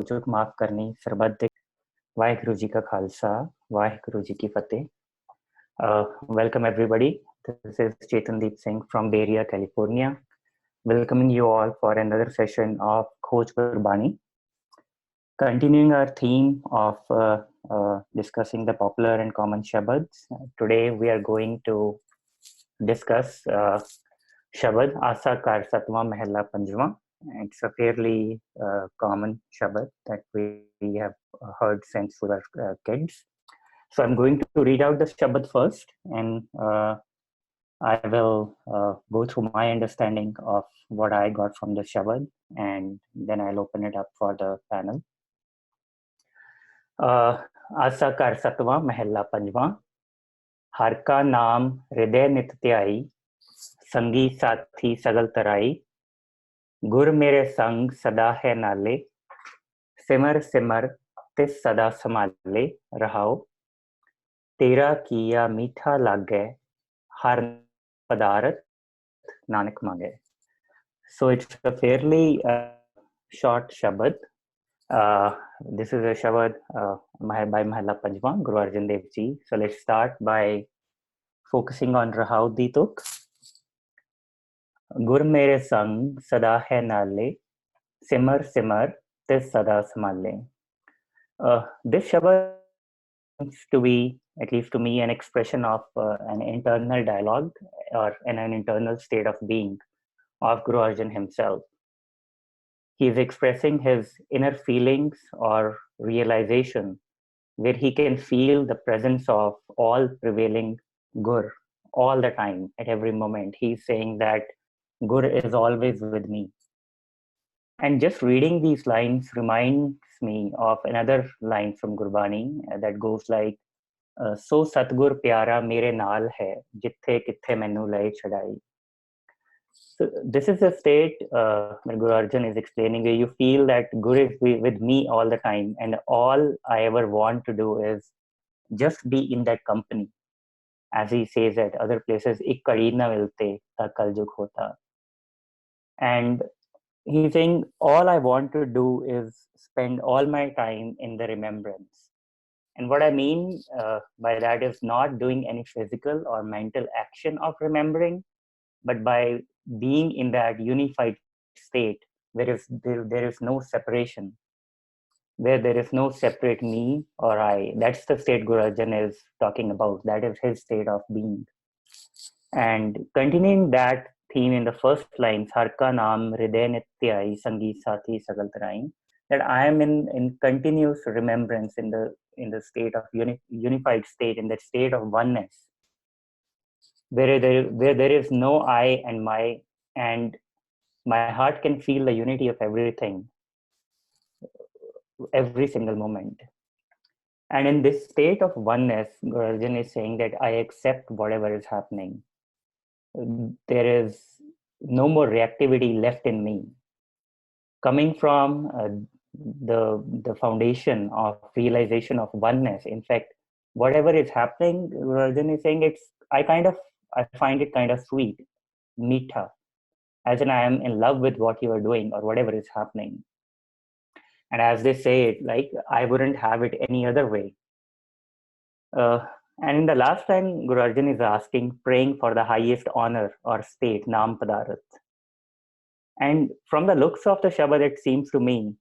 चुक माफ करनी सरबत वाहिगुरु जी का खालसा वाहिगुरु जी की फतेह. Welcome everybody. This is Chetandeep Singh from Bay Area, California, welcoming you all for another session of Khoj Gurbani. Continuing our theme of discussing the popular and common shabads, today we are going to discuss Shabad Asa Kar Satwa Mahalla Panjwa. It's a fairly common Shabad that we have heard since we were kids. So I'm going to read out the Shabad first, and I will go through my understanding of what I got from the Shabad, and then I'll open it up for the panel. आसा कर सतवा महला पंजवा, हर का नाम हृदय नित त्याई, संगी साथी सगल तराई, गुर मेरे संग सदा है नाले, सिमर सिमर तिस सदा संभाले रहाओ, तेरा किया मीठा लागे, हर पदारथ नानक मांगे. So it's a fairly short Shabad. This is a Shabad by Mahalla Panjwa, Guru Arjan Dev Ji. So let's start by focusing on Rahau Dituk. Gur mere sang sada hai nale, simar simar tis sada samale. This Shabad seems to be, at least to me, an expression of an internal dialogue or an internal state of being of Guru Arjan himself. He is expressing his inner feelings or realization, where he can feel the presence of all prevailing Gur all the time, at every moment. He's saying that Gur is always with me. And just reading these lines reminds me of another line from Gurbani that goes like, So Satgur Pyara Mere Naal Hai, Jithe Kithe Mainu Lai Chadai. So this is a state when Guru Arjan is explaining where you feel that Guru is with me all the time, and all I ever want to do is just be in that company. As he says at other places, "Ik kadi na milte ta kal jug hota." And he's saying all I want to do is spend all my time in the remembrance. And what I mean by that is not doing any physical or mental action of remembering, but by being in that unified state where there is no separation, where there is no separate me or I. That's the state Guru Arjan is talking about. That is his state of being. And continuing that theme in the first lines, Har ka naam hriday nityai sangi sathi sagal tarai, that I am in continuous remembrance in the state of unified state, in that state of oneness, where there is no I and my heart can feel the unity of everything, every single moment. And in this state of oneness, Guru Arjan is saying that I accept whatever is happening. There is no more reactivity left in me. Coming from the foundation of realization of oneness, in fact, whatever is happening, Guru Arjan is saying I find it kind of sweet, mitha, as in I am in love with what you are doing or whatever is happening. And as they say it, like, I wouldn't have it any other way. And in the last line, Guru Arjan is asking, praying for the highest honor or state, Nam Padarat. And from the looks of the Shabad, it seems to me,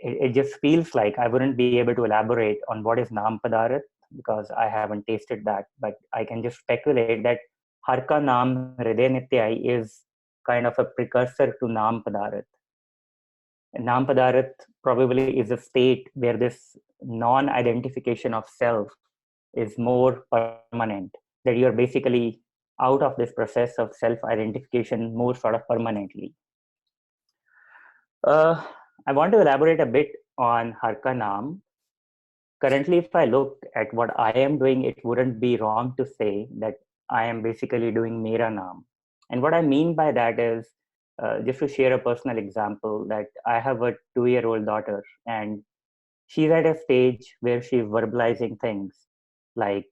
it just feels like I wouldn't be able to elaborate on what is Nam Padarat because I haven't tasted that. But I can just speculate that Har ka naam hriday nityai is kind of a precursor to Nam Padarat. Nam Padarat probably is a state where this non-identification of self is more permanent, that you're basically out of this process of self-identification more sort of permanently. I want to elaborate a bit on Har ka naam. Currently, if I look at what I am doing, it wouldn't be wrong to say that I am basically doing Mera Naam. And what I mean by that is, just to share a personal example, that I have a 2-year-old daughter, and she's at a stage where she's verbalizing things like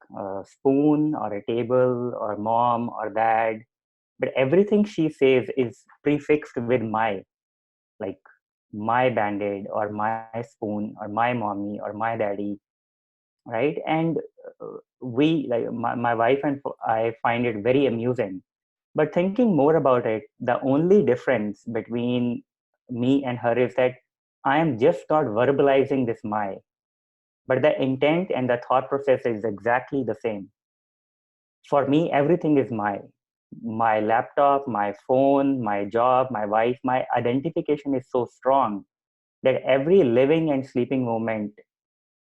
spoon or a table or mom or dad. But everything she says is prefixed with my, like my band-aid or my spoon or my mommy or my daddy, right? And we, like my wife and I, find it very amusing. But thinking more about it, the only difference between me and her is that I am just not verbalizing this my, but the intent and the thought process is exactly the same. For me, everything is my laptop, my phone, my job, my wife. My identification is so strong that every living and sleeping moment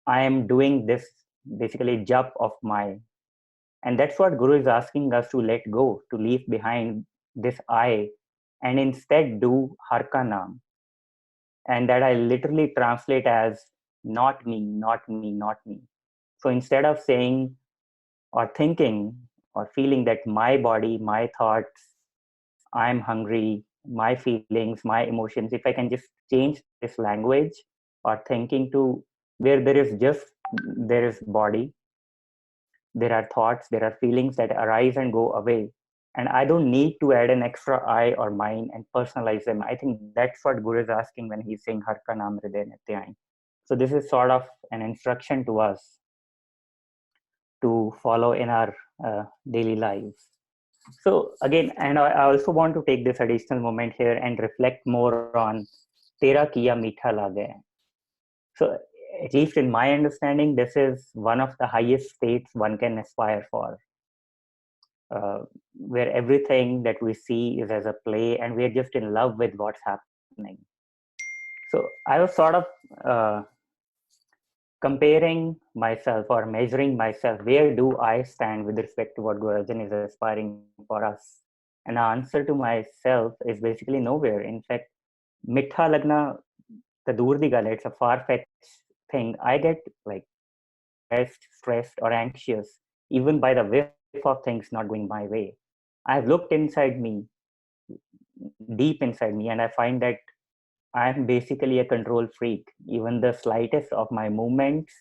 I am doing this basically job of my. And that's what Guru is asking us to let go, to leave behind this I, and instead do Harka Naam. And that I literally translate as not me, not me, not me. So instead of saying or thinking or feeling that my body, my thoughts, I'm hungry, my feelings, my emotions, if I can just change this language or thinking to where there is body, there are thoughts, there are feelings that arise and go away. And I don't need to add an extra I or mine and personalize them. I think that's what Guru is asking when he's saying Harka Naam Hriday Nityain. So this is sort of an instruction to us to follow in our daily lives. So again, and I also want to take this additional moment here and reflect more on Tera Keya Mitha Lagai. So at least in my understanding, this is one of the highest states one can aspire for, where everything that we see is as a play and we're just in love with what's happening. So I was sort of uh, comparing myself or measuring myself. Where do I stand with respect to what Guru Arjan is aspiring for us? And the answer to myself is basically nowhere. In fact, Mitha Lagna, the dur di gal, it's a far-fetched thing. I get like depressed, stressed, or anxious even by the whiff of things not going my way. I've looked inside me, deep inside me, and I find that I'm basically a control freak. Even the slightest of my movements,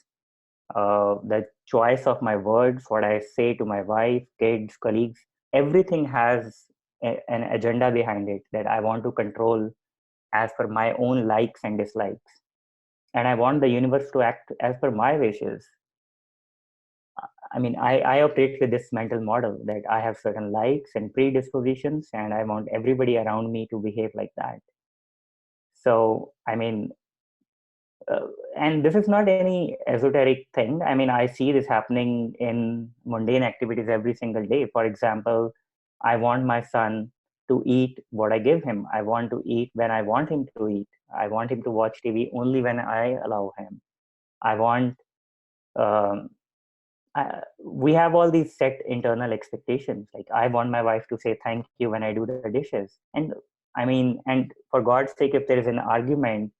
the choice of my words, what I say to my wife, kids, colleagues, everything has an agenda behind it that I want to control as per my own likes and dislikes. And I want the universe to act as per my wishes. I mean, I operate with this mental model that I have certain likes and predispositions, and I want everybody around me to behave like that. So, I mean, uh, and this is not any esoteric thing. I mean, I see this happening in mundane activities every single day. For example, I want my son to eat what I give him. I want to eat when I want him to eat. I want him to watch TV only when I allow him. I want um, we have all these set internal expectations. Like I want my wife to say thank you when I do the dishes. And I mean, and for God's sake, if there is an argument,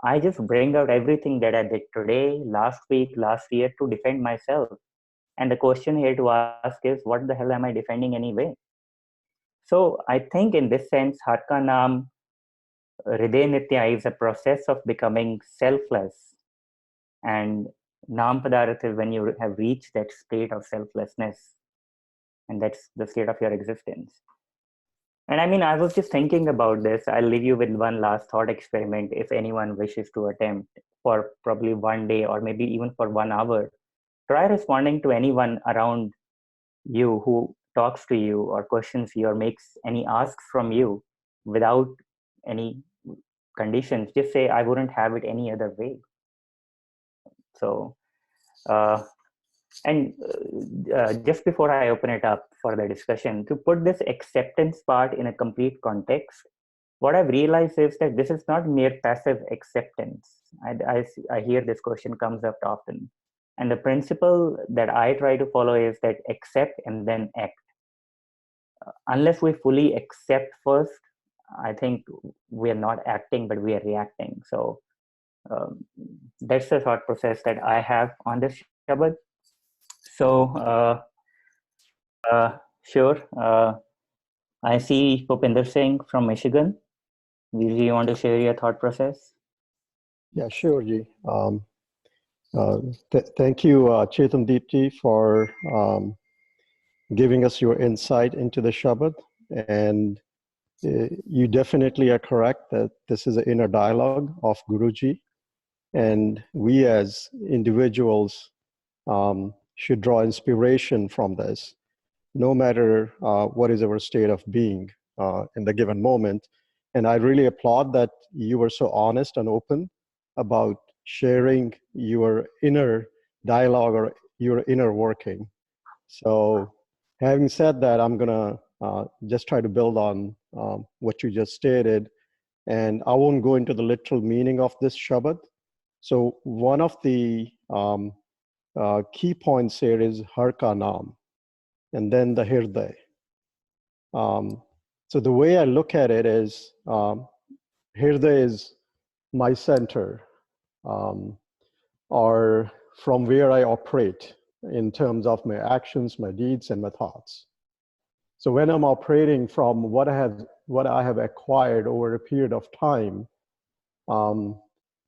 I just bring out everything that I did today, last week, last year to defend myself. And the question here to ask is, what the hell am I defending anyway? So I think in this sense, Harka Naam Hriday Nitya is a process of becoming selfless, and Nam Padarth is when you have reached that state of selflessness, and that's the state of your existence. And I mean, I was just thinking about this. I'll leave you with one last thought experiment if anyone wishes to attempt for probably one day or maybe even for 1 hour. Try responding to anyone around you who talks to you or questions you or makes any asks from you without any conditions. Just say, I wouldn't have it any other way. So, uh, and just before I open it up for the discussion, to put this acceptance part in a complete context, what I've realized is that this is not mere passive acceptance. I hear this question comes up often. And the principle that I try to follow is that accept and then act. Unless we fully accept first, I think we are not acting, but we are reacting. So um, that's the thought process that I have on this Shabbat. So, sure. I see Pupinder Singh from Michigan. Do you want to share your thought process? Yeah, sure, Ji. Thank you, Chetan Deepji, for giving us your insight into the Shabad. And You definitely are correct that this is an inner dialogue of Guruji, and we as individuals should draw inspiration from this, no matter what is our state of being in the given moment. And I really applaud that you were so honest and open about sharing your inner dialogue or your inner working. So, having said that, I'm gonna just try to build on what you just stated, and I won't go into the literal meaning of this Shabad. So, one of the key points here is Har Ka Naam, and then the Hirday. So, the way I look at it is Hirday is my center, um, or from where I operate in terms of my actions, my deeds, and my thoughts. So when I'm operating from what I have acquired over a period of time, um,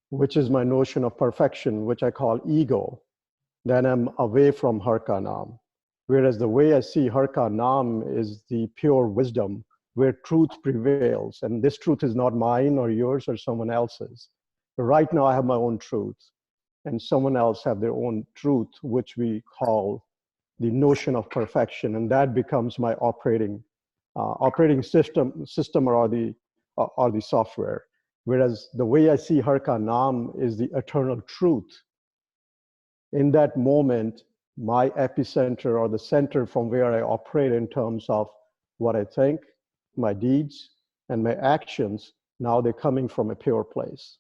which is my notion of perfection, which I call ego, then I'm away from Har Ka Naam. Whereas the way I see Har Ka Naam is the pure wisdom where truth prevails. And this truth is not mine or yours or someone else's. But right now I have my own truth, and someone else have their own truth, which we call the notion of perfection, and that becomes my operating system or the software. Whereas the way I see Har Ka Naam is the eternal truth. In that moment, my epicenter or the center from where I operate in terms of what I think, my deeds, and my actions, now they're coming from a pure place.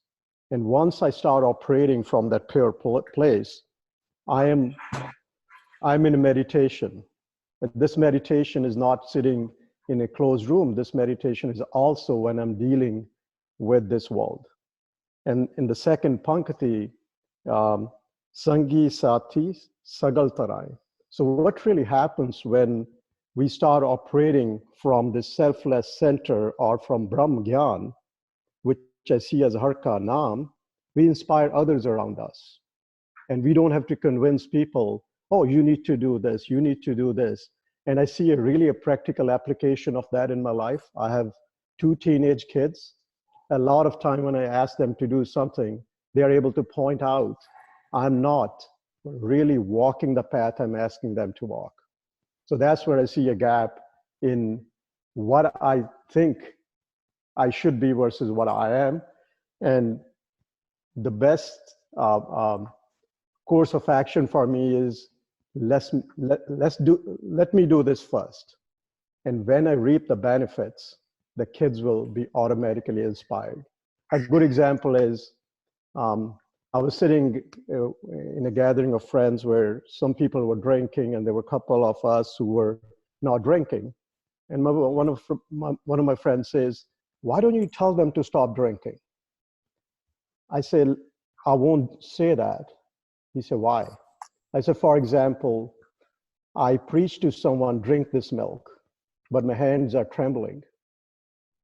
And once I start operating from that pure place, I'm in a meditation. But this meditation is not sitting in a closed room. This meditation is also when I'm dealing with this world. And in the second Pankati, Sangi Sati Sagal Tarai. So what really happens when we start operating from this selfless center or from Brahm Gyan, which I see as Har Ka Naam, we inspire others around us. And we don't have to convince people, oh, you need to do this, you need to do this. And I see a practical application of that in my life. I have 2 teenage kids. A lot of time when I ask them to do something, they are able to point out, I'm not really walking the path I'm asking them to walk. So that's where I see a gap in what I think I should be versus what I am. And the best course of action for me is let me do this first. And when I reap the benefits, the kids will be automatically inspired. A good example is I was sitting in a gathering of friends where some people were drinking, and there were a couple of us who were not drinking. And one of my friends says, "Why don't you tell them to stop drinking?" I said, "I won't say that." He said, "Why?" I said, "For example, I preach to someone, drink this milk, but my hands are trembling.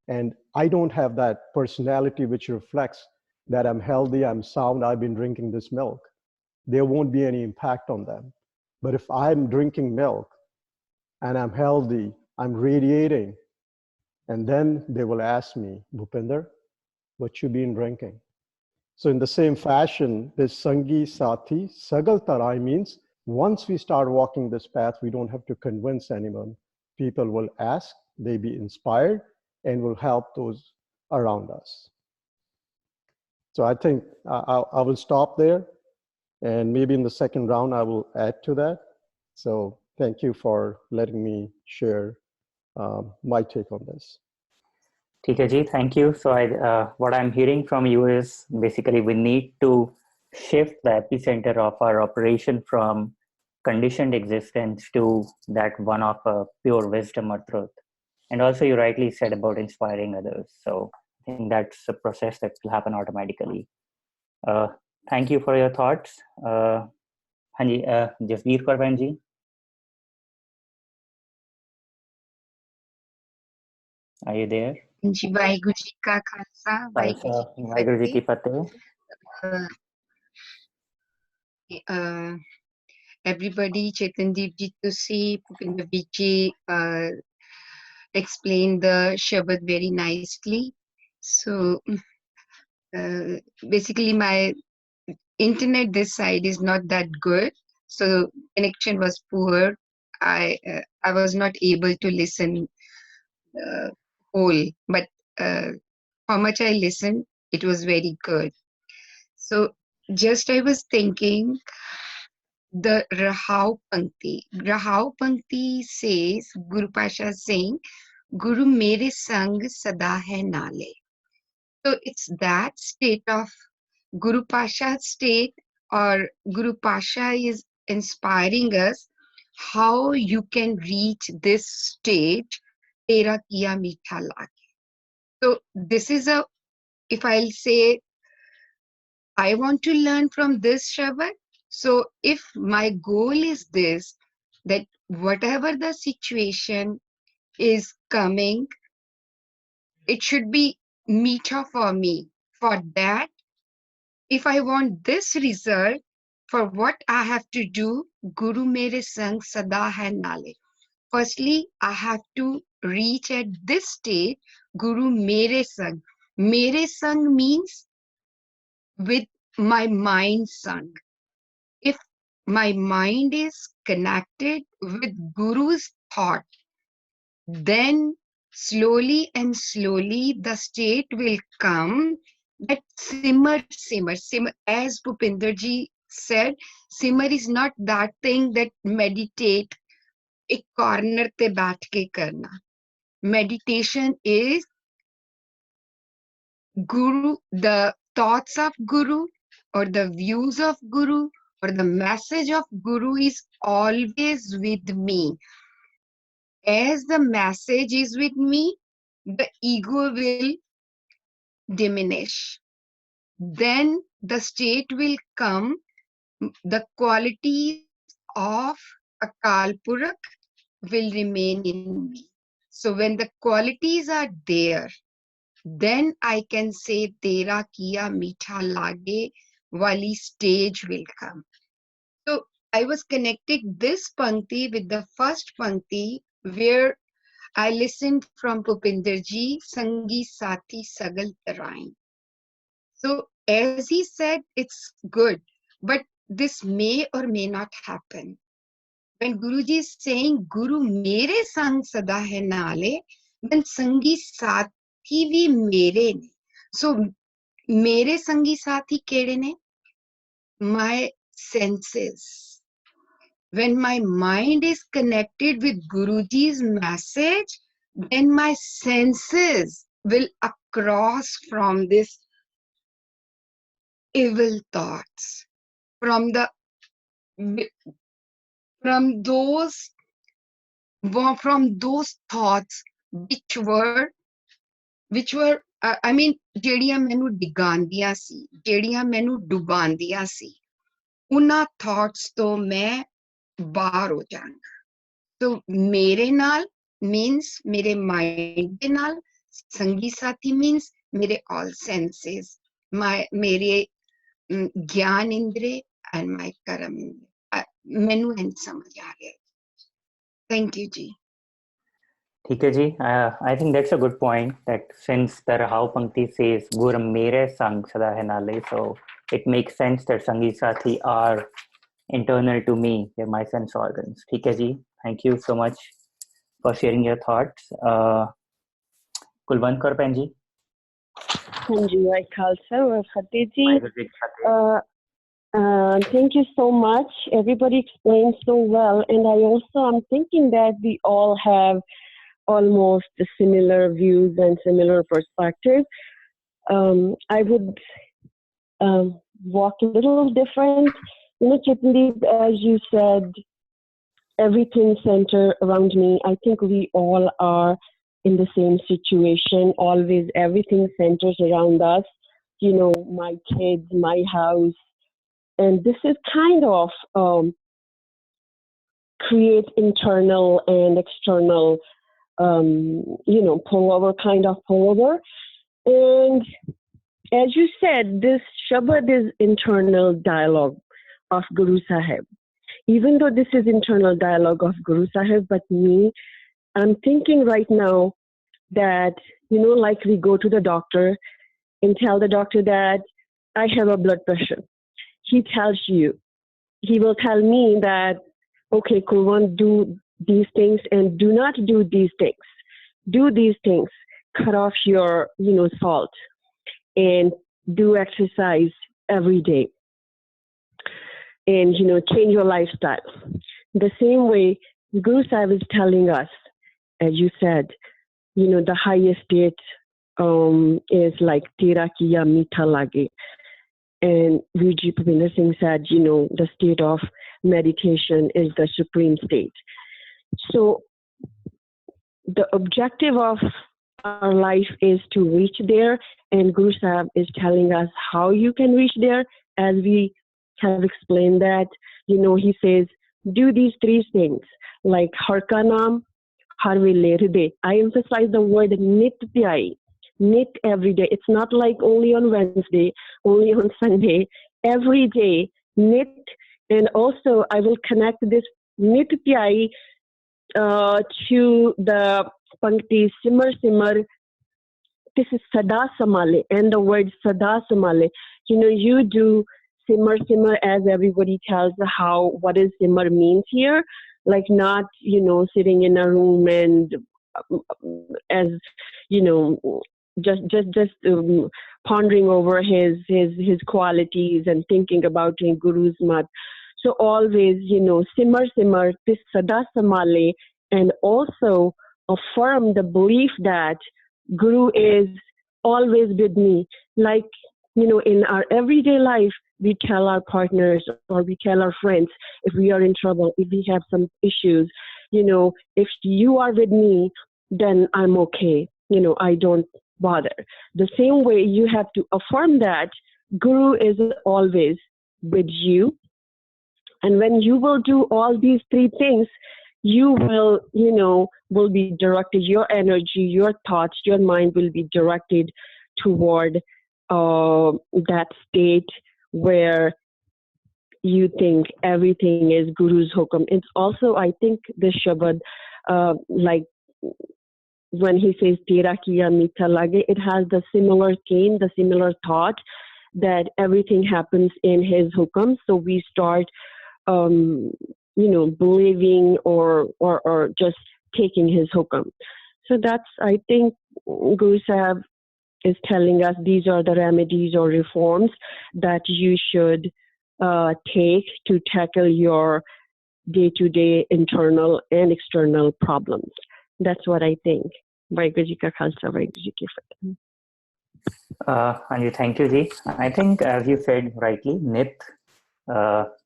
And I don't have that personality which reflects that I'm healthy, I'm sound, I've been drinking this milk. There won't be any impact on them. But if I'm drinking milk and I'm healthy, I'm radiating, and then they will ask me, Bhupinder, what you been drinking?" So in the same fashion, this Sangi Sati Sagal Tarai means once we start walking this path, we don't have to convince anyone. People will ask, they be inspired, and will help those around us. So I think I will stop there, and maybe in the second round, I will add to that. So thank you for letting me share my take on this. ठीक है जी, thank you. So what I'm hearing from you is basically we need to shift the epicenter of our operation from conditioned existence to that one of pure wisdom or truth. And also you rightly said about inspiring others. So I think that's a process that will happen automatically. Thank you for your thoughts. हाँ जी, जसवीर कौर बहन जी, are you there? जी, वाहिगुरु जी का खालसा, वाहिगुरु जी की फतेह. Everybody, Chetandeep ji, Tusi, Bhupinder Viji, explained the Shabad very nicely. So basically, my internet this side is not that good, so connection was poor. I was not able to listen uh, whole, but uh, how much I listened, it was very good. So just I was thinking the Rahau Pankti says, Guru Pasha saying, Guru mere sang sada hai nale. So it's that state of Guru Pasha state, or Guru Pasha is inspiring us how you can reach this stage, Tera Keya Mitha Lagai. So this is a, if I'll say, I want to learn from this Shabad. So if my goal is this, that whatever the situation is coming, it should be Mitha for me. For that, if I want this result, for what I have to do, Guru mere sang sada hai nale. Firstly, I have to reach at this stage, Guru mere sang. Mere sang means with my mind sung. If my mind is connected with Guru's thought, then slowly and slowly the state will come that simmer. As Bhupinder ji said, simmer is not that thing that meditate, एक corner पे बैठ के करना. Meditation is Guru, the thoughts of Guru or the views of Guru or the message of Guru is always with me. As the message is with me, the ego will diminish. Then the state will come, the qualities of Akal Purakh will remain in me. So when the qualities are there, then I can say Tera Keya Mitha Lagai wali stage will come. So I was connecting this Pankti with the first Pankti where I listened from Bhupinder ji, Sangi Sati Sagal Tarain. So as he said, it's good, but this may or may not happen. When Guruji is saying Guru mere sang sada hai nale, then Sangi Sati vi mere ne. So mere Sangi Sati kede ne? My senses. When my mind is connected with Guruji's message, then my senses will across from this evil thoughts, from the from those from those thoughts which were I mean ਜਿਹੜੀਆਂ ਮੈਨੂੰ ਡਿਗਾਉਂਦੀਆਂ ਸੀ, ਜਿਹੜੀਆਂ ਮੈਨੂੰ ਡੁਬਾਉਂਦੀਆਂ ਸੀ, ਉਹਨਾਂ thoughts ਤੋਂ ਮੈਂ ਬਾਹਰ ਹੋ ਜਾਣਾ. So ਮੇਰੇ ਨਾਲ means ਮੇਰੇ mind ਦੇ ਨਾਲ, ਸੰਗੀ ਸਾਥੀ means ਮੇਰੇ all senses, ਮੇਰੇ ਗਿਆਨ ਇੰਦਰੇ and my ਕਰਮ ਇੰਦਰੇ. ਮੈਨੂੰ ਇਹ ਸਮਝ ਆ ਗਿਆ. Thank you ji. ठीक है जी. I think that's a good point, that since the Rahau Pankti says Gur mere sang sada hai nale, so it makes sense that Sangi Sathi are internal to me, they're my sense organs. ठीक है जी. Thank you so much for sharing your thoughts. Kulwant Kaur Pen ji. Hanji, Vai Khalsa, Vai Fateh ji. Thank you so much. Everybody explained so well, and I also am thinking that we all have almost similar views and similar perspectives. I would walk a little different. You know, Chitandeep, as you said, everything centered around me. I think we all are in the same situation. Always everything centers around us. You know, my kids, my house. And this is kind of create internal and external pullover, kind of pullover. And as you said, this Shabad is internal dialogue of Guru Sahib. Even though this is internal dialogue of Guru Sahib, but me, I'm thinking right now that, like we go to the doctor and tell the doctor that I have a blood pressure. He tells you, he will tell me that, okay, Kurwan, do these things and do not do these things. Do these things, cut off your, salt, and do exercise every day, and, change your lifestyle. The same way Guru Sahib is telling us, as you said, the highest state is like Tera Keya Mitha Lagai. And Vijay Bhupinder Singh said, the state of meditation is the supreme state. So the objective of our life is to reach there, and Guru Sahib is telling us how you can reach there. As we have explained that, he says, do these three things, like Har Ka Naam, Har Vele Hriday. I emphasize the word Nit Pyai, Nit every day. It's not like only on Wednesday, only on Sunday, every day, Nit. And also I will connect this Nit Pyai to the Pankti Simar Simar. This is Sada Samale, and the word Sada Samale. You do Simar Simar, as everybody tells what is Simar means here. Like not, sitting in a room and as, just pondering over his qualities and thinking about Guru's mat. So always, Simar Simar, this Sada Samale, and also affirm the belief that Guru is always with me. Like, in our everyday life, we tell our partners or we tell our friends if we are in trouble, if we have some issues, if you are with me, then I'm okay. I don't bother. The same way you have to affirm that Guru is always with you. And when you will do all these three things, you will be directed, your energy, your thoughts, your mind will be directed toward that state where you think everything is Guru's hukum. It's also, I think, the Shabad, like when he says Tera Keya Mitha Lagai, it has the similar theme, the similar thought that everything happens in his hukum. So we start, believing or just taking his hukum. So that's, I think, Guru Sahib is telling us these are the remedies or reforms that you should take to tackle your day-to-day internal and external problems. That's what I think. Vaheguru Ji ka Khalsa, Vaheguru Ji ki Fateh. Anju, thank you, Ji. I think, as you said rightly, Nit,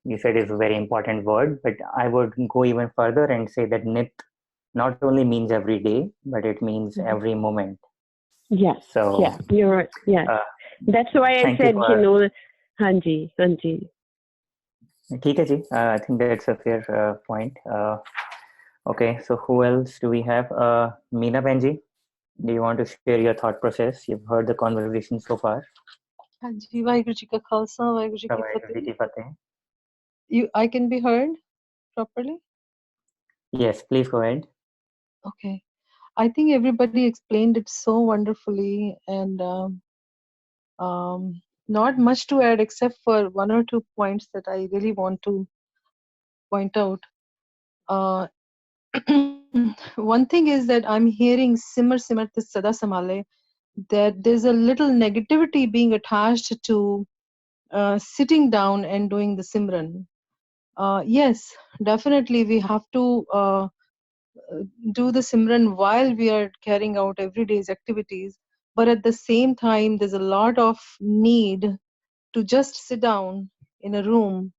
you said is a very important word, but I would go even further and say that Nit not only means every day, but it means every moment. Yes. So, yeah, you're right. Yes. That's why I said, Hanji. Okay, Ji. I think that's a fair point. Okay, so who else do we have? Meena Benji, do you want to share your thought process? You've heard the conversation so far. Hanji, Vaheguru Ji ka Khalsa, Vaheguru Ji ki Fateh. I can be heard properly? Yes, please go ahead. Okay. I think everybody explained it so wonderfully, and not much to add except for one or two points that I really want to point out. One thing is that I'm hearing Simar Simar Tis Sada Samale, that there's a little negativity being attached to sitting down and doing the Simran. Yes, definitely we have to do the Simran while we are carrying out everyday's activities, but at the same time there's a lot of need to just sit down in a room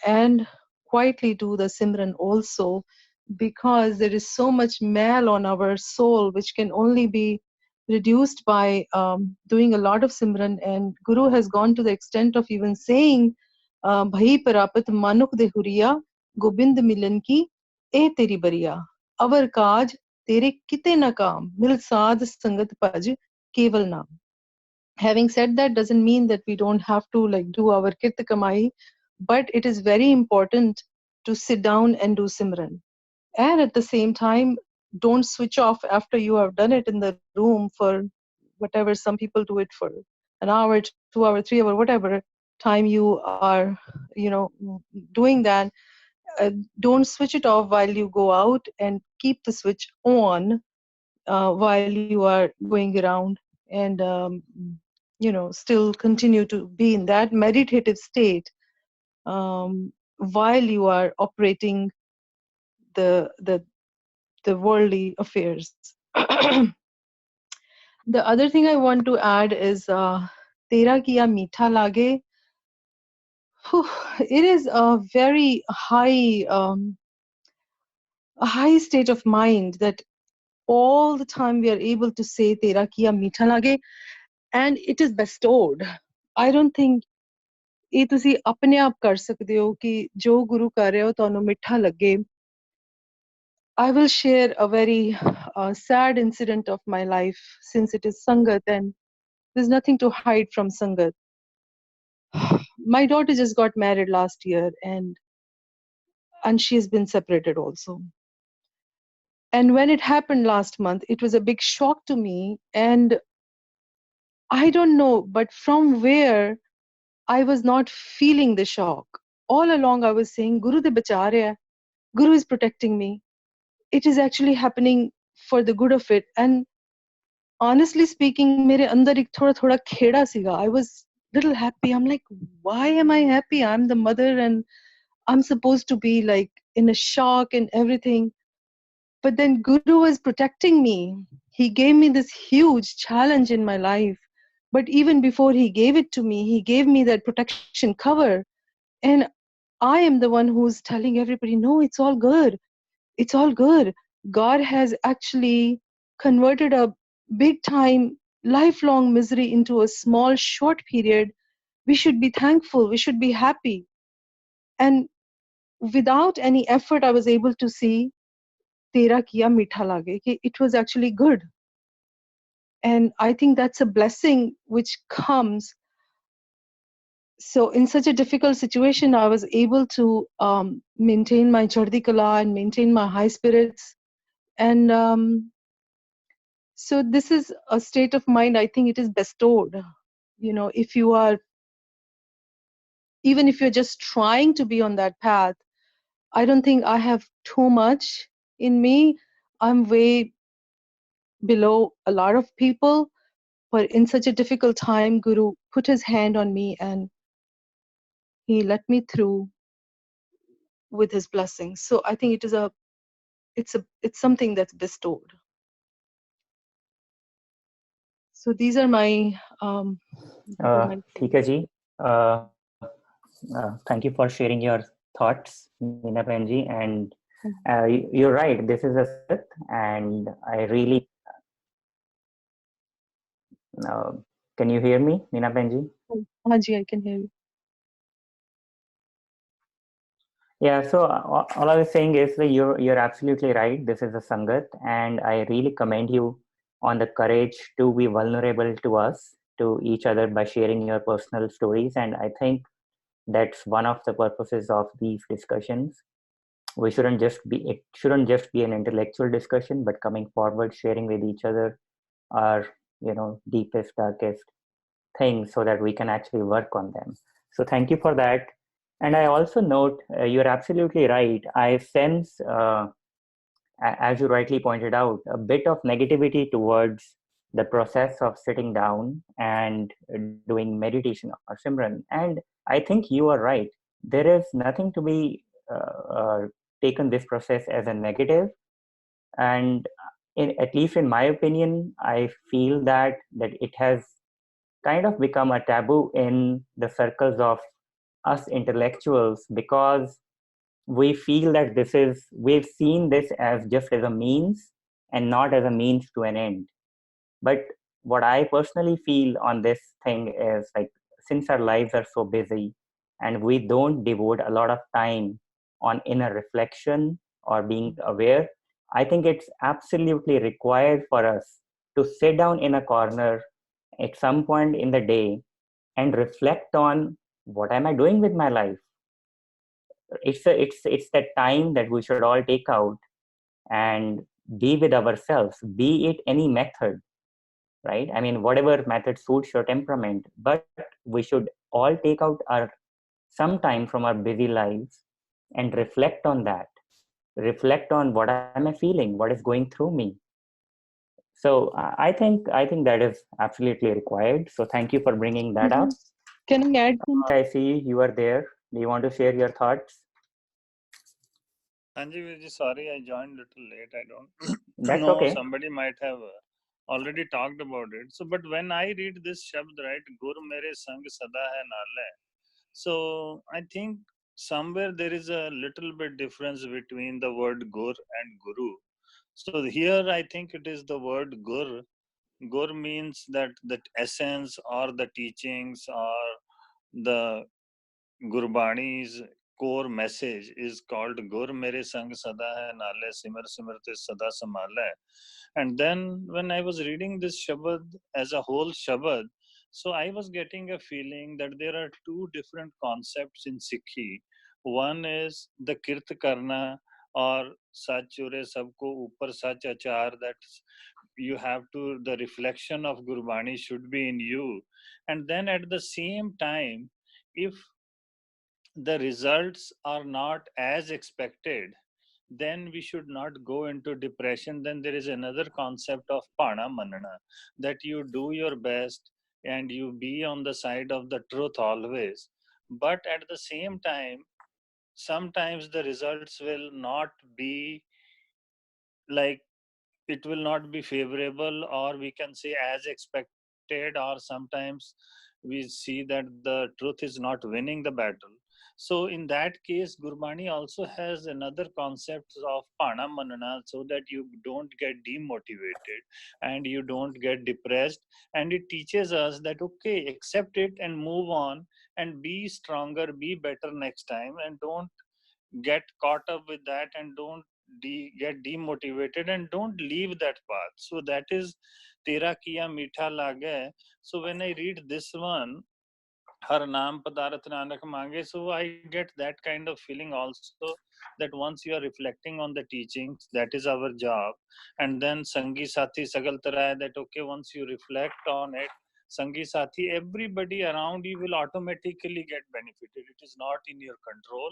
and quietly do the Simran also, because there is so much mal on our soul which can only be reduced by doing a lot of Simran. And Guru has gone to the extent of even saying Bhai Parapat Manuk de Huriya Gobind Milan ki e teri bariya Avar Kaj Tere Kite na Kaam Mil Saad Sangat Paj Keval Naam. Having said that, doesn't mean that we don't have to do our Kit Kamai, but it is very important to sit down and do Simran. And at the same time, don't switch off after you have done it in the room for whatever. Some people do it for an hour, 2 hour, 3 hour, whatever time you are, doing that. Don't switch it off while you go out, and keep the switch on while you are going around, and still continue to be in that meditative state while you are operating the the the worldly affairs. The other thing I want to add is Tera Keya Mitha Lagai. It is a high state of mind that all the time we are able to say Tera Keya Mitha Lagai, and it is bestowed. I don't think ਇਹ ਤੁਸੀਂ ਆਪਣੇ ਆਪ ਕਰ ਸਕਦੇ ਹੋ ਕਿ ਜੋ ਗੁਰੂ ਕਰ ਰਹੇ ਹੋ ਤੁਹਾਨੂੰ ਮਿੱਠਾ ਲੱਗੇ. I will share a very sad incident of my life, since it is Sangat and there's nothing to hide from Sangat. My daughter just got married last year, and she has been separated also. And when it happened last month, it was a big shock to me, and I don't know, but from where I was not feeling the shock. All along I was saying, Guru de bacha raha hai. Guru is protecting me. It is actually happening for the good of it. And honestly speaking, mere andar ek thoda kheda siga. I was little happy. I'm like, why am I happy? I'm the mother and I'm supposed to be like in a shock and everything. But then Guru was protecting me. He gave me this huge challenge in my life. But even before he gave it to me, he gave me that protection cover. And I am the one who's telling everybody, no, it's all good. It's all good. God has actually converted a big time, lifelong misery into a small, short period. We should be thankful. We should be happy. And without any effort, I was able to see Tera Keya Mitha Lagai. It was actually good. And I think that's a blessing which comes. So in such a difficult situation, I was able to maintain my Chardi Kala and maintain my high spirits. And so this is a state of mind, I think it is bestowed. If you are, even if you're just trying to be on that path, I don't think I have too much in me. I'm way below a lot of people. But in such a difficult time, Guru put his hand on me and he let me through with his blessings. So I think it's something that's bestowed. So these are my ठीक है जी. Thank you for sharing your thoughts, Meena Benji. And you're right, this is a Sangat, and I really can you hear me, Meena Benji? Haji, I can hear you. Yeah, so all I was saying is that you're absolutely right. This is a Sangat, and I really commend you on the courage to be vulnerable to us, to each other, by sharing your personal stories. And I think that's one of the purposes of these discussions. It shouldn't just be an intellectual discussion, but coming forward, sharing with each other our deepest, darkest things, so that we can actually work on them. So thank you for that. And I also note, you're absolutely right. I sense, as you rightly pointed out, a bit of negativity towards the process of sitting down and doing meditation or Simran. And I think you are right. There is nothing to be taken this process as a negative. And at least in my opinion, I feel that it has kind of become a taboo in the circles of us intellectuals, because we feel that we've seen this as just as a means and not as a means to an end. But what I personally feel on this thing is, like, since our lives are so busy and we don't devote a lot of time on inner reflection or being aware, I think it's absolutely required for us to sit down in a corner at some point in the day and reflect on, what am I doing with my life? It's that time that we should all take out and be with ourselves, be it any method, right? I mean, whatever method suits your temperament, but we should all take out our some time from our busy lives and reflect on that, reflect on what am I feeling, what is going through me. So I think that is absolutely required. So thank you for bringing that up. Mhm. Can I add something? I see you are there. Do you want to share your thoughts? Anji, sorry, I joined a little late. I don't That's know. okay. Somebody might have already talked about it. So, but when I read this shabd, right, Gur mere sang sada hai nale. So, I think somewhere there is a little bit difference between the word gur and guru. So here I think it is the word gur. Gur means that the essence or the teachings or the Gurbani's core message is called Gur Mere Sang Sada Hai Nale Simar Simrte Sada Samale. And then when I was reading this Shabad as a whole Shabad, so I was getting a feeling that there are two different concepts in Sikhi. One is the Kirt Karna or Sach Ure Sabko Upar Sach Achar, that you have to, the reflection of Gurbani should be in you. And then at the same time, if the results are not as expected, then we should not go into depression. Then there is another concept of pana manana, that you do your best and you be on the side of the truth always. But at the same time, sometimes the results will not be like, it will not be favorable, or we can say as expected, or sometimes we see that the truth is not winning the battle. So in that case, Gurbani also has another concept of pana manana, so that you don't get demotivated and you don't get depressed. And it teaches us that okay, accept it and move on and be stronger, be better next time, and don't get caught up with that, and don't get demotivated, and don't leave that path. So that is Tera Keya Mitha Lagai. So when I read this one, Har Naam Padarat Nanak Mange, so I get that kind of feeling also, that once you are reflecting on the teachings, that is our job. And then Sangi Sathi Sagal Tarai, that okay, once you reflect on it, Sangi Sathi, everybody around you will automatically get benefited. It is not in your control,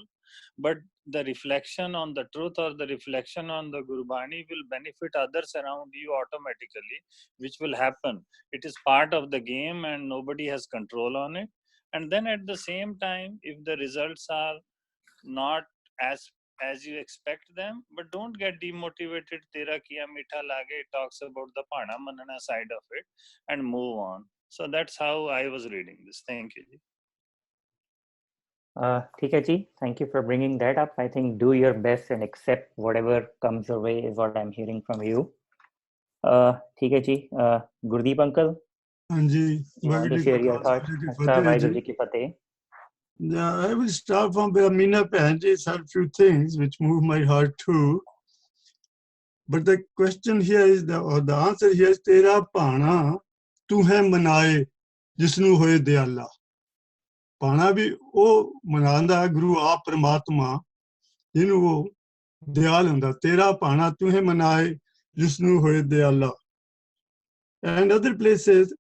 but the reflection on the truth or the reflection on the Gurbani will benefit others around you automatically, which will happen. It is part of the game and nobody has control on it. And then at the same time, if the results are not as you expect them, but don't get demotivated. Tera Kiya Mitha Lage talks about the Pana Manana side of it, and move on. So that's how I was reading this. Thank you. ठीक है जी, thank you for bringing that up. I think do your best and accept whatever comes your way is what I'm hearing from you. ठीक है जी, Gurdeep uncle, हाँ जी, you want to share your thoughts? अच्छा, वाहिगुरु जी की फतेह. Yeah, I will start from where Meena Pahanji said a few things which move my heart too. But the question here is, or the answer here is, Tera Pana tu hai manaye jisnu hoye dayala. Pana भी वो मनांदा गुरु आप परमात्मा जिन्हों वो दयाल हुंदा. तेरा पाना तुहे मनाए जिसनु होए दयाला. And other places,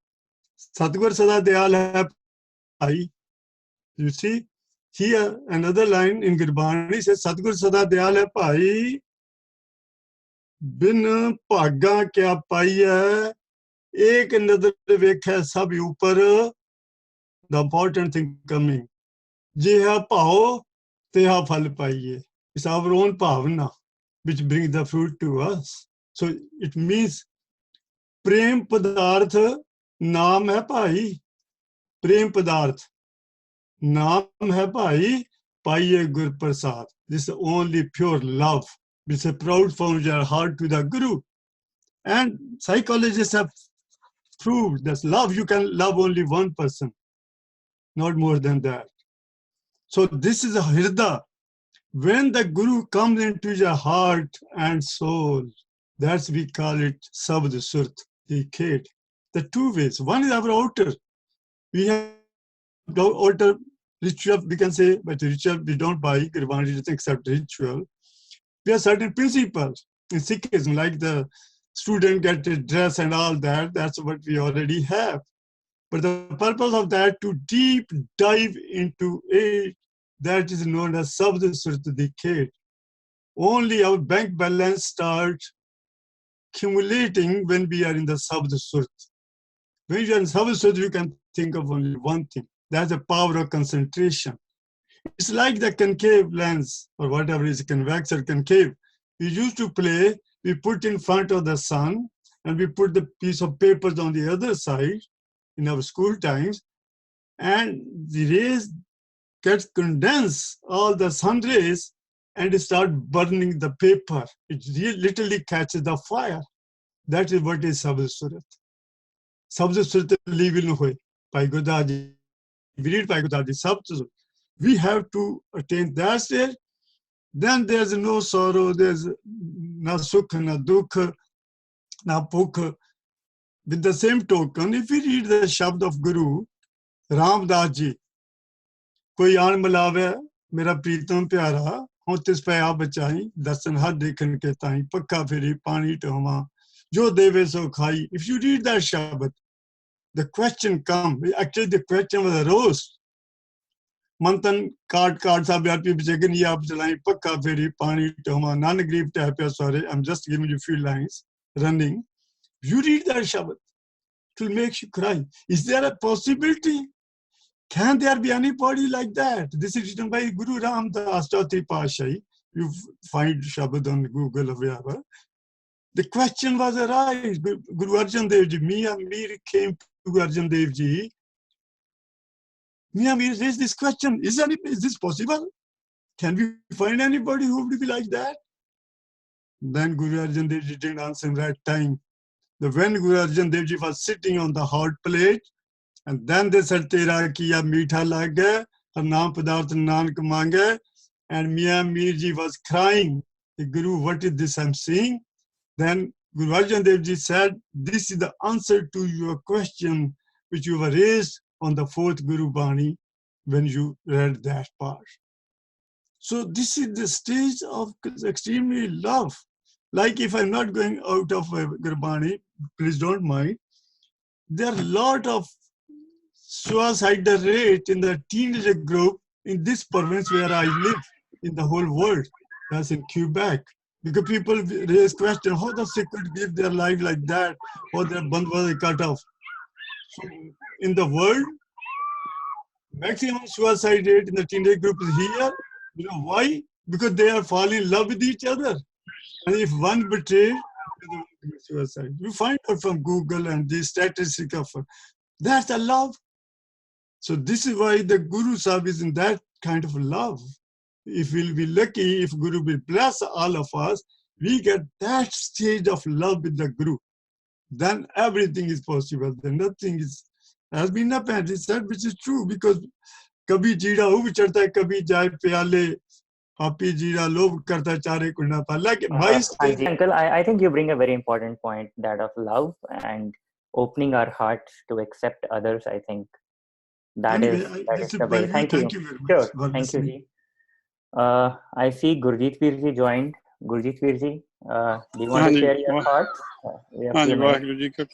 Satgur Sada Dayal hai bhai. You see, here another line in Gurbani says, Satgur Sada Dayal hai bhai, bin bhaga kya paiya, ek nazar vekha sab upar. The important thing coming. Jeha pao, teha phal paiye. It's our own bhavna which brings the fruit to us. So it means prem padarth naam hai bhai. Prem padarth naam hai bhai. Paiye Gur Prasad. This is only pure love. It's a proud from your heart to the Guru. And psychologists have proved that love, you can love only one person, not more than that. So this is a Hirda. When the Guru comes into your heart and soul, that's we call it Sabd Surt, the Khed. The two ways. One is our outer. We have outer ritual, we can say, but ritual we don't buy, Gurbani doesn't accept ritual. We have certain principles. in Sikhism, like the student get a dress and all that, that's what we already have. But the purpose of that, to deep dive into it, that is known as Sabd Surat Dikhet. Only our bank balance starts accumulating when we are in the Sabd Surat. When you are in Sabd Surat, you can think of only one thing. That's the power of concentration. It's like the concave lens, or whatever is convex or concave. We used to play, we put in front of the sun, and we put the piece of papers on the other side in our school times, and the rays get condensed, all the sun rays, and it start burning the paper. It literally catches the fire. That is what is Sabd Surat. Sabd Surat leave in hoy. By Godaji, we read by Godaji, Sabd Surat. We have to attain that stage. Then there's no sorrow, there's na sukh, na dukh, na pukh. With the same token, if we read the Shabd of Guru, Ramdas ji, कोई आन मिलावे मेरा प्रीतम प्यारा हूं तिस पे आ बचाई दर्शन हर देखन के ताई पक्का फेरी पानी टहवा जो देवे सो खाई. If you read that Shabad, the question come, actually the question was a roast. Mantan card sab yaar pe bechegan ye aap chalai pakka फेरी पानी टहवा nan grief tap pe sorry, I'm just giving you a few lines running. You read that Shabad, it will make you cry. Is there a possibility? Can there be anybody like that? This is written by Guru Ramdas, Chautri Pashahi. You find Shabad on Google or wherever. The question was arise. Guru Arjan Dev Ji, Mian Mir came to Arjan Dev Ji. Mian Mir raised this question. Is this possible? Can we find anybody who would be like that? Then Guru Arjan Dev Ji didn't answer in that time. When Guru Arjan Dev Ji was sitting on the hot plate, and then they said, Tera Keya Mitha Lagai, her naam padarth nanak mange, and Mian Mir Ji was crying. The Guru, what is this I'm seeing? Then Guru Arjan Dev Ji said, this is the answer to your question which you were raised on the fourth Guru Bani when you read that part. So this is the stage of extremely love. Like if I'm not going out of Guru Bani, please don't mind. There are a lot of suicide rate in the teenager group in this province where I live, in the whole world. That's in Quebec. Because people raise question, how the Sikh could give their life like that, or their band was cut off. So in the world, maximum suicide rate in the teenage group is here. You know why? Because they are falling in love with each other. And if one betrays, suicide. You find out from Google and the statistics of that's a love. So this is why the Guru Sahib is in that kind of love. If we'll be lucky, if Guru will bless all of us, we get that stage of love with the Guru. Then everything is possible. Then nothing is, has been apparently said, which is true, because kabhi jeera hu chढ़ता है, kabhi jaye pyale, papi jeera lob karta chare kunna pa. Like my stage. Uncle, I think you bring a very important point, that of love and opening our hearts to accept others. I think that Anyway, is the way. Thank you. very much. Sure. for Thank you, listening. Ji. I see Gurjeet Veer Ji joined. Gurjeet Veer Ji, do you want to share your thoughts? We have a few minutes. Waheguru ji का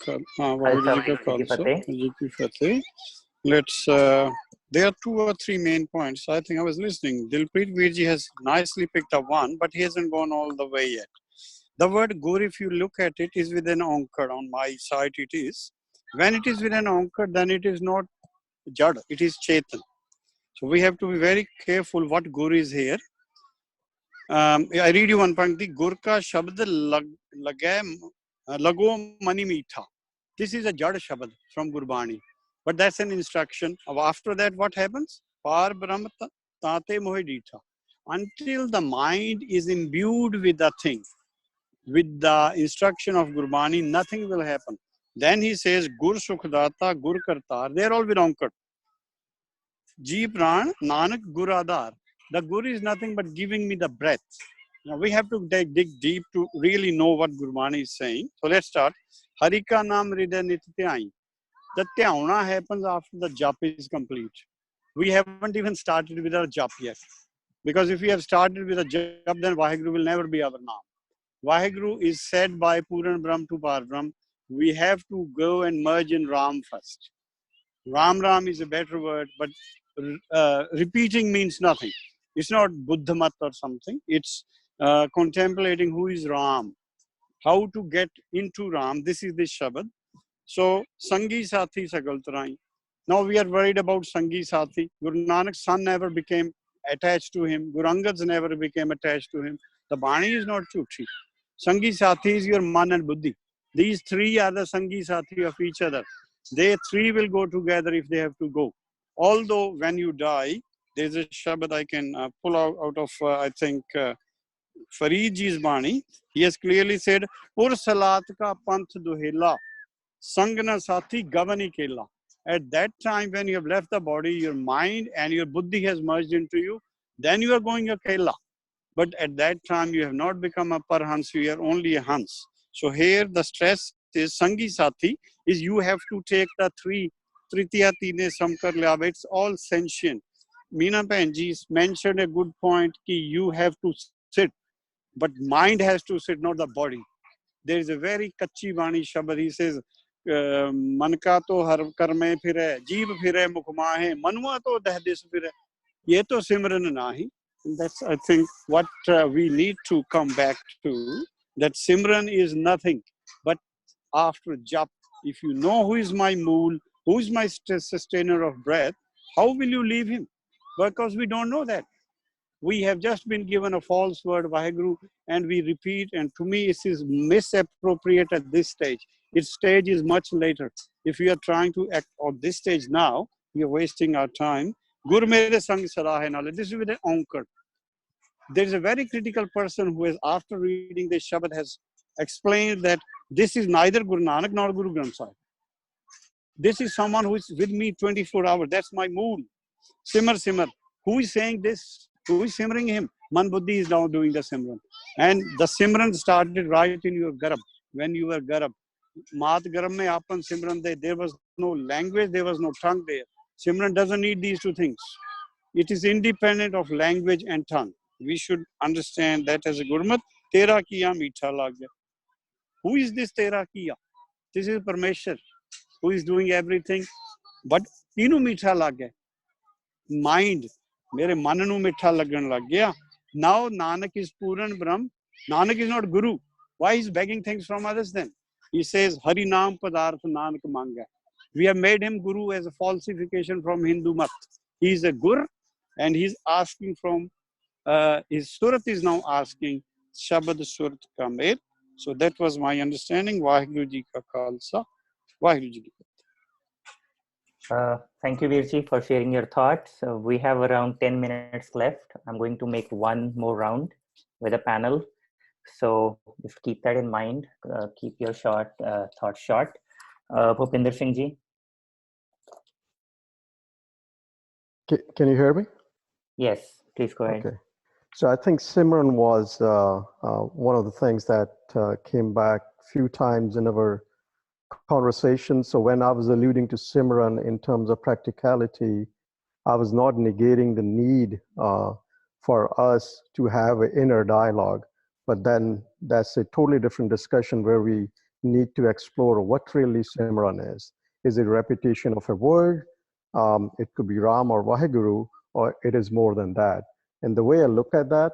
फतेह. Let's there are 2 or 3 main points. I think I was listening. Dilpreet Veer Ji has nicely picked up one, but he hasn't gone all the way yet. The word Gur, if you look at it, is with an onkar. On my site it is. When it is with an onkar, then it is not Jad, it is Chetan. So we have to be very careful what Gur is here. I read you one point. Gur ka shabd lagai lago mani mitha. This is a Jad Shabad from Gurbani. But that's an instruction. After that, what happens? Par Brahma tate mohidita. Until the mind is imbued with the thing, with the instruction of Gurbani, nothing will happen. Then he says, Gur Sukhdata, Gur Kartar. They're all with onkar. Ji Pran, Nanak Gur Adar. The Gur is nothing but giving me the breath. Now we have to dig deep to really know what Gurbani is saying. So let's start. Harika Nam Hriday Nityayi. The Tyauna happens after the jap is complete. We haven't even started with our jap yet. Because if we have started with a jap, then Vaheguru will never be our Naam. Vaheguru is said by Puran Brahm to Par Brahm, we have to go and merge in Ram first. Ram Ram is a better word, but repeating means nothing. It's not Buddhamat or something. It's contemplating who is Ram, how to get into Ram. This is the Shabad. So, Sangi Sathi Sagaltarai. Now we are worried about Sangi Sathi. Guru Nanak's son never became attached to him. Guru Angad's never became attached to him. The Bani is not Chuchi. Sangi Sathi is your Man and Buddhi. These three are the Sangi Sathi of each other. They three will go together if they have to go. Although when you die, there's a Shabad I can pull out of, I think, Farid Ji's Bani. He has clearly said, Pur Salat ka panth duhela. Sangana Sati Gavani Kela. At that time, when you have left the body, your mind and your buddhi has merged into you, then you are going a Kela. But at that time, you have not become a Parhans, you are only a Hans. So here the stress is Sangi Sati, is you have to take the three, Tritiya Tine Samkar Lyab, it's all sentient. Meena Penji mentioned a good point, ki you have to sit, but mind has to sit, not the body. There is a very kachi Vani Shabad. He says, Manka to har karme phire, jeev phire mukhmahe, manwa to dahdis phire. Ye to simran nahi. That's, I think, what we need to come back to. That simran is nothing. But after jap, if you know who is my mool, who is my sustainer of breath, how will you leave him? Because we don't know that. We have just been given a false word, Vaheguru, and we repeat, and to me it is misappropriate at this stage. Its stage is much later. If we are trying to act on this stage now, we are wasting our time. Gur mere sang sarahe nale. This is with an anchor. There is a very critical person who has, after reading this Shabad, has explained that this is neither Guru Nanak nor Guru Granth Sahib. This is someone who is with me 24 hours. That's my mood. Simmer, simmer. Who is saying this? Who is simmering him? Man Buddhi is now doing the Simran. And the Simran started right in your Garab, when you were Garab. Maat Garab mein apan Simran de, there was no language, there was no tongue there. Simran doesn't need these two things. It is independent of language and tongue. We should understand that as a Gurmat. Tera Keya Mitha Lagai. Who is this Tera Keya? This is Parmeshwar, who is doing everything. But Tinu Mitha Lagai. Mind, mere man nu mitha lagan lag gaya. Now Nanak is Puran Brahm. Nanak is not Guru. Why is begging things from others then? He says, Hari Naam Padarth Nanak Manga. We have made him Guru as a falsification from Hindu Mat. He is a Gur and he is asking from, his Surat is now asking, Shabad Surat Kamer. So that was my understanding. Vaheguru Ji ka Khalsa. Vaheguru Ji ki Thank you, Virji, for sharing your thoughts. We have around 10 minutes left. I'm going to make one more round with a panel. So just keep that in mind. Keep your thoughts short. Bhupinder Singh Ji. Can you hear me? Yes, please go ahead. Okay. So I think Simran was one of the things that came back a few times in our conversation. So when I was alluding to Simran in terms of practicality, I was not negating the need for us to have an inner dialogue, but then that's a totally different discussion where we need to explore what really Simran is. Is it repetition of a word? It could be Ram or Vaheguru, or it is more than that. And the way I look at that,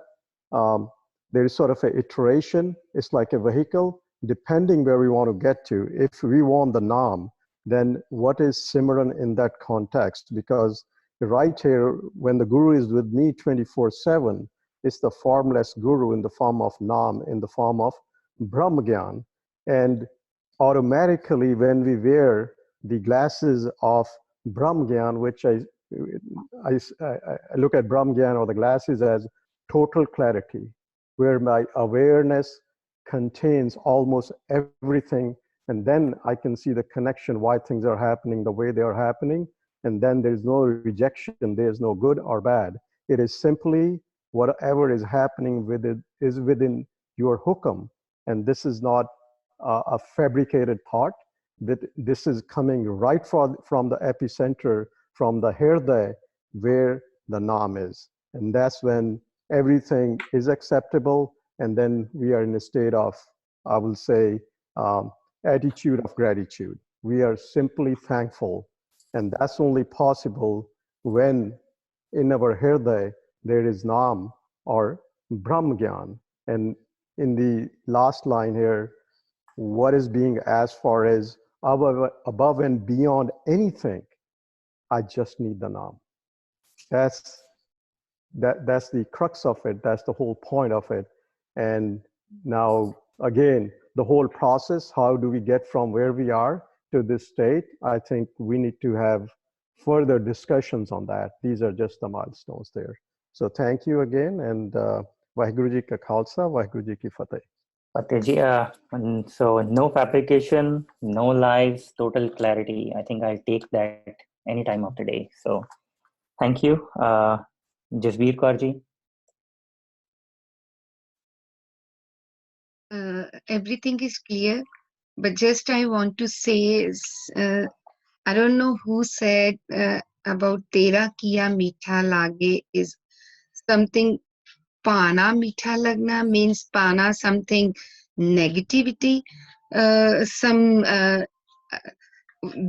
there is sort of an iteration. It's like a vehicle, depending where we want to get to. If we want the Naam, then what is Simran in that context? Because right here, when the Guru is with me 24/7, it's the formless Guru in the form of Naam, in the form of Brahmagyan. And automatically, when we wear the glasses of Brahmagyan, which I look at Brahmagyan or the glasses as total clarity, where my awareness contains almost everything, and then I can see the connection, why things are happening the way they are happening, and then there's no rejection, there's no good or bad. It is simply whatever is happening with it is within your hukam, and this is not a fabricated thought, that this is coming right from the epicenter, from the Hirday, where the Naam is. And that's when everything is acceptable, and then we are in a state of, I will say, attitude of gratitude. We are simply thankful, and that's only possible when in our Hriday there is Nam or Brahm Gyan. And in the last line here, what is being asked for is above and beyond anything, I just need the Nam. That's the crux of it. That's the whole point of it. And now, again, the whole process, how do we get from where we are to this state? I think we need to have further discussions on that. These are just the milestones there. So thank you again, and Vaheguru Ji Ka Khalsa, Vaheguru Ji Ki Fateh. Fateh Ji, so no fabrication, no lies, total clarity. I think I'll take that any time of the day. So thank you. Jasbir Kaur Ji. Everything is clear, but just I want to say is, I don't know who said about Tera Keya Mitha Lagai is something. Pana Mitha Lagna means Pana something negativity,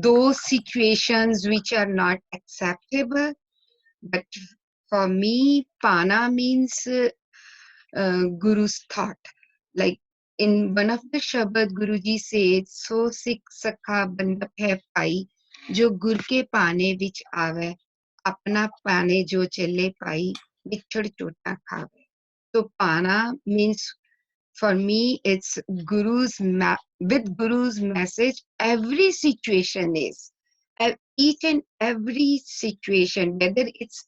those situations which are not acceptable. But for me, Pana means Guru's thought. Like in one of the Shabad, Guruji said, "So Sikh Sakha Bandap hai pai, jo gur ke pane vich aave, apna pane jo chale pai, bichhad chota khave." So Pana means, for me, it's with Guru's message. Every situation is, each and every situation, whether it's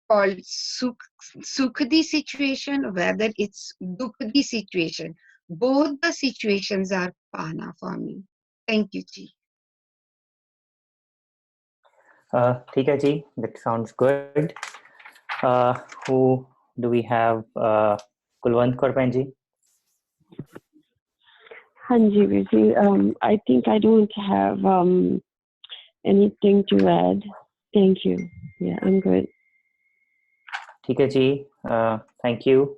called Sukhdi situation, whether it's Dukhdi situation, both the situations are Pana for me. Thank you, Ji. ठीक है जी, that sounds good. Who do we have? Kulwant Kaur Ji. Hanji, Viji. I think I don't have anything to add. Thank you. Yeah, I'm good. ठीक है जी, thank you.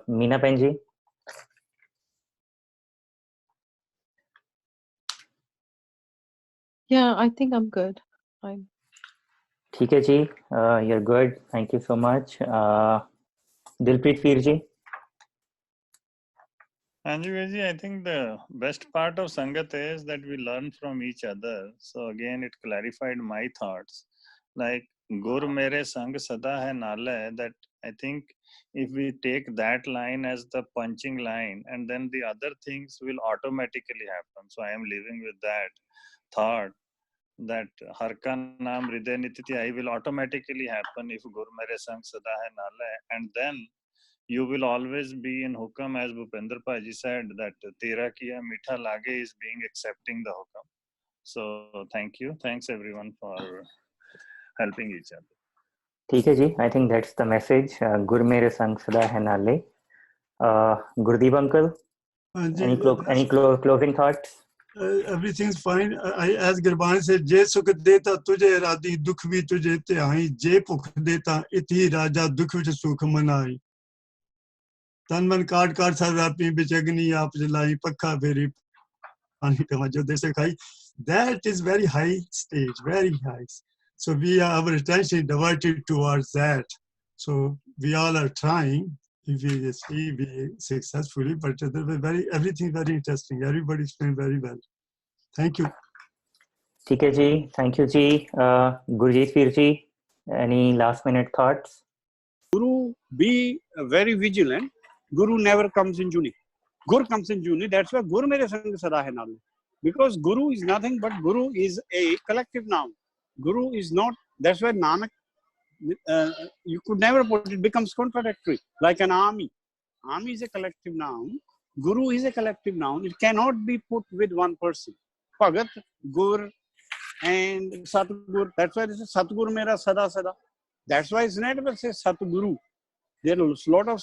Meena Ji. Yeah, I think I'm good. Fine. ठीक है जी, you're good. Thank you so much. Dilpreet Veer Ji. Anji, I think the best part of Sangat is that we learn from each other. So again, it clarified my thoughts. Like Gur Mere Sang Sada Hai Nale, that I think if we take that line as the punching line, and then the other things will automatically happen. So I am living with that thought that Har Ka Naam Hriday Nititi I will automatically happen if Gur Mere Sang Sada Hai Nale, and then you will always be in hukam, as Bhupender Paji said, that Tera Keya Mitha Lagai is being accepting the hukam. So thank you. Thanks everyone for helping each other. ठीक है जी, I think that's the message. Gur Mere Sang Sada Hai Nale. Gurdeep uncle, any closing thoughts? Everything's fine. As Gurbani said, Je sukh deta tujhe radi, dukh bhi tujhe tehai, je bhukh deta iti raja, dukh vich sukh manai. Tan man kaat sad api bich agni aap jalai, pakha feri pani kama jo dese khai. That is very high stage, very high. So our attention diverted towards that. So we all are trying. If we see, we successfully, but everything very interesting. Everybody's doing very well. Thank you. ठीक है जी, thank you ji. Gurjeet Veer Ji, any last minute thoughts? Guru, be very vigilant. Guru never comes in Juni. Gur comes in Juni. That's why Gur Mere Sang Sada Hai Nale. Because Guru is nothing but Guru is a collective noun. Guru is not. That's why Nanak, you could never put it, becomes contradictory. Like an army. Army is a collective noun. Guru is a collective noun. It cannot be put with one person. Bhagat, Gur, and Satgur. That's why this is Satgur Mera Sada Sada. That's why it's not able to say Satguru. There are a lot of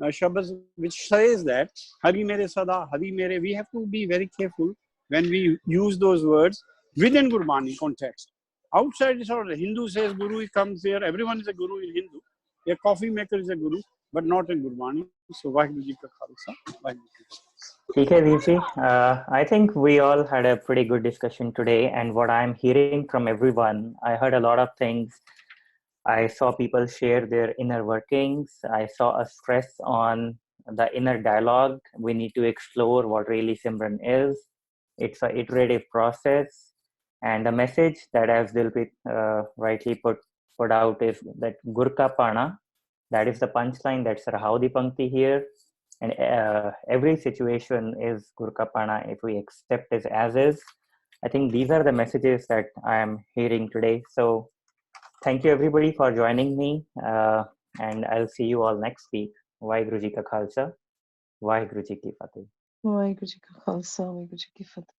shabas which says that Hari Mere Sada, Hari Mere. We have to be very careful when we use those words within Gurbani context. Outside, it's all Hindu says Guru, he comes here. Everyone is a Guru in Hindu. A coffee maker is a guru, but not in Gurbani. So Vaheguru Ji Ka Khalsa, Vaheguru Ji Ki Fateh. TK Virji, I think we all had a pretty good discussion today, and what I'm hearing from everyone, I heard a lot of things. I saw people share their inner workings. I saw a stress on the inner dialogue. We need to explore what really Simran is. It's an iterative process. And the message that, as Dilpreet rightly put out, is that Gurka Pana, that is the punchline, that's Rahaudi Pankti here. And every situation is Gurka Pana if we accept it as is. I think these are the messages that I am hearing today. So thank you everybody for joining me, and I'll see you all next week. Vaheguru Ji Ka Khalsa, Vaheguru Ji Ki Fateh. Vaheguru Ji Ka Khalsa, Vaheguru Ji Ki Fateh.